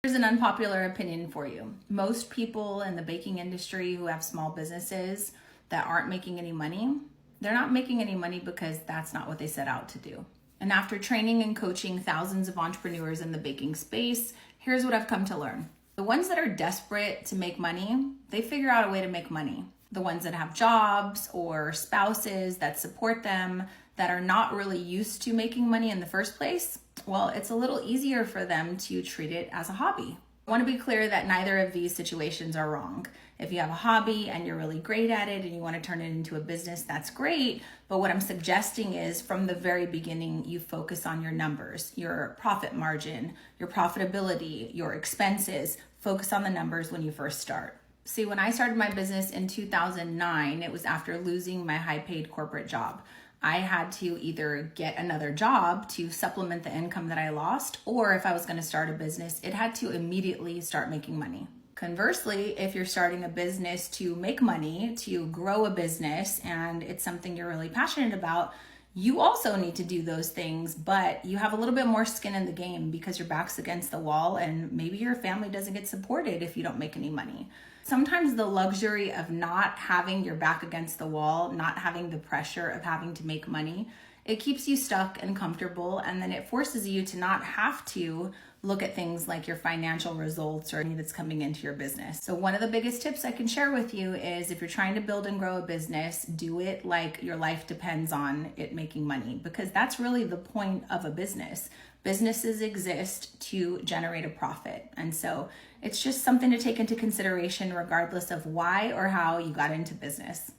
Here's an unpopular opinion for you. Most people in the baking industry who have small businesses that aren't making any money, they're not making any money because that's not what they set out to do. And after training and coaching thousands of entrepreneurs in the baking space, here's what I've come to learn. The ones that are desperate to make money, they figure out a way to make money. The ones that have jobs or spouses that support them that are not really used to making money in the first place, well, it's a little easier for them to treat it as a hobby. I want to be clear that neither of these situations are wrong. If you have a hobby and you're really great at it and you want to turn it into a business, that's great. But what I'm suggesting is from the very beginning, you focus on your numbers, your profit margin, your profitability, your expenses. Focus on the numbers when you first start. See, when I started my business in 2009, it was after losing my high-paid corporate job. I had to either get another job to supplement the income that I lost, or if I was going to start a business, it had to immediately start making money. Conversely, if you're starting a business to make money, to grow a business, and it's something you're really passionate about, you also need to do those things, but you have a little bit more skin in the game because your back's against the wall and maybe your family doesn't get supported if you don't make any money. Sometimes the luxury of not having your back against the wall, not having the pressure of having to make money, it keeps you stuck and comfortable, and then it forces you to not have to look at things like your financial results or anything that's coming into your business. So one of the biggest tips I can share with you is if you're trying to build and grow a business, do it like your life depends on it making money, because that's really the point of a business. Businesses exist to generate a profit. And so it's just something to take into consideration regardless of why or how you got into business.